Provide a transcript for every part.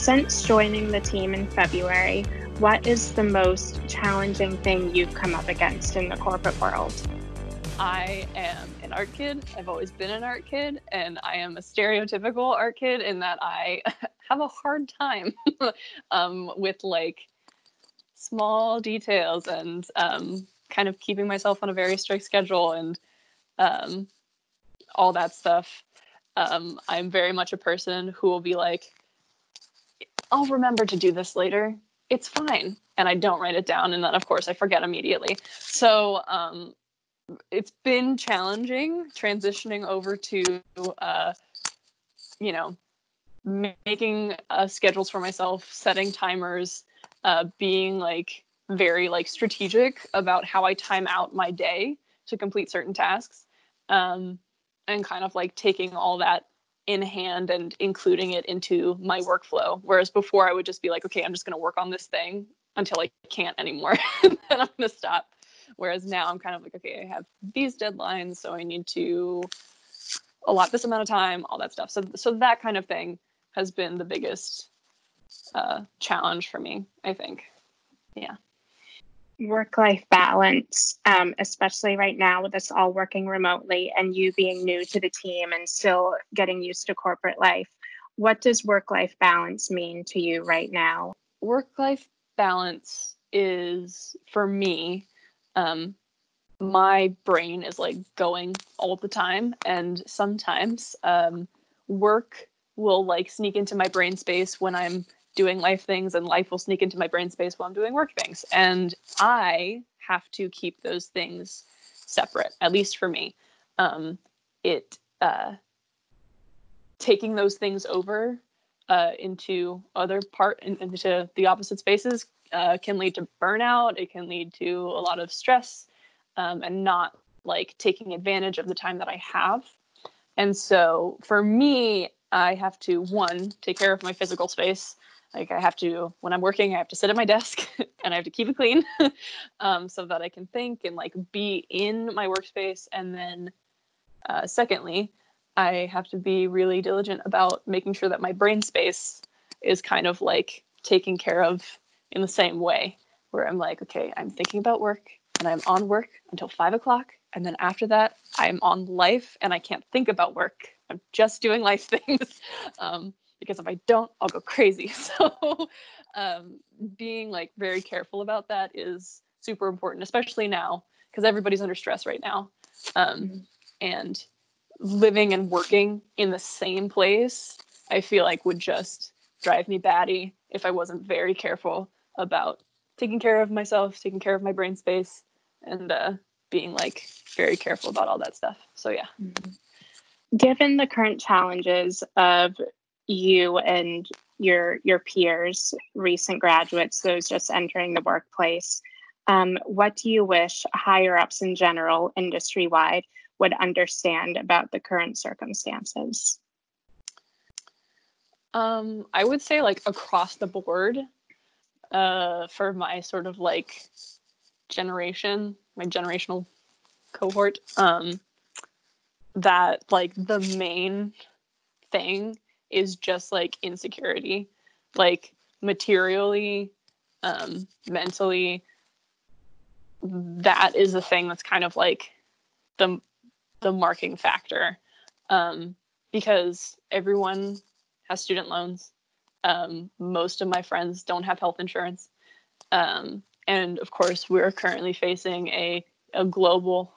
Since joining the team in February, what is the most challenging thing you've come up against in the corporate world? I am an art kid. I've always been an art kid, and I am a stereotypical art kid in that I have a hard time with like small details and kind of keeping myself on a very strict schedule and all that stuff. I'm very much a person who will be like, I'll remember to do this later. It's fine. And I don't write it down. And then, of course, I forget immediately. So it's been challenging transitioning over to, making schedules for myself, setting timers, being like very like strategic about how I time out my day to complete certain tasks, and kind of like taking all that in hand and including it into my workflow. Whereas before I would just be like, okay, I'm just going to work on this thing until I can't anymore. And then I'm going to stop. Whereas now I'm kind of like, okay, I have these deadlines, so I need to allot this amount of time, all that stuff. So that kind of thing has been the biggest challenge for me, I think. Yeah. Work-life balance, especially right now with us all working remotely and you being new to the team and still getting used to corporate life. What does work-life balance mean to you right now? Work-life balance is, for me, my brain is like going all the time, and sometimes work will like sneak into my brain space when I'm doing life things, and life will sneak into my brain space while I'm doing work things. And I have to keep those things separate, at least for me. Taking those things over into into the opposite spaces can lead to burnout. It can lead to a lot of stress, and not like taking advantage of the time that I have. And so for me, I have to, one, take care of my physical space. Like I have to, when I'm working, I have to sit at my desk and I have to keep it clean so that I can think and like be in my workspace. And then secondly, I have to be really diligent about making sure that my brain space is kind of like taken care of in the same way, where I'm like, okay, I'm thinking about work and I'm on work until 5 o'clock. And then after that, I'm on life and I can't think about work. I'm just doing life things. Because if I don't, I'll go crazy. So being like very careful about that is super important, especially now, because everybody's under stress right now. And living and working in the same place, I feel like would just drive me batty if I wasn't very careful about taking care of myself, taking care of my brain space, and being like very careful about all that stuff. So yeah. Given the current challenges of you and your peers, recent graduates, those just entering the workplace, what do you wish higher ups in general, industry-wide, would understand about the current circumstances? I would say like across the board, for my sort of like generation, my generational cohort, that like the main thing is just like insecurity, like materially, mentally. That is the thing that's kind of like the marking factor, because everyone has student loans. Most of my friends don't have health insurance, and of course we're currently facing a global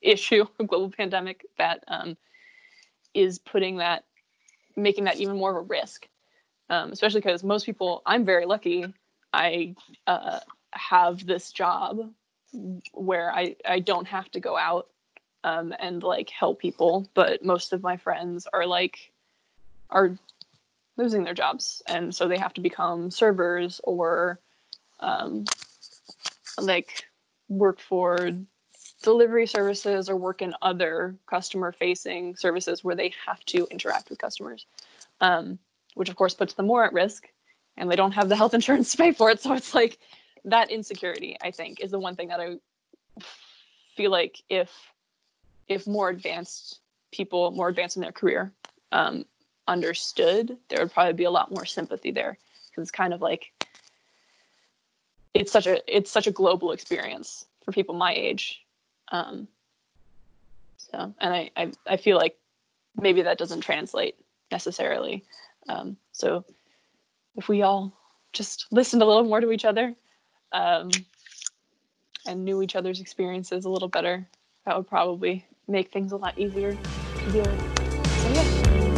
issue, a global pandemic that is making that even more of a risk, especially because most people, I'm very lucky, I have this job where I don't have to go out and like help people, but most of my friends are losing their jobs, and so they have to become servers or like work for delivery services or work in other customer facing services where they have to interact with customers, which of course puts them more at risk, and they don't have the health insurance to pay for it. So it's like that insecurity, I think, is the one thing that I feel like if more advanced people, more advanced in their career, understood, there would probably be a lot more sympathy there. because it's kind of like it's such a global experience for people my age. So, and I feel like maybe that doesn't translate necessarily. So if we all just listened a little more to each other, and knew each other's experiences a little better, that would probably make things a lot easier to deal with. So yeah.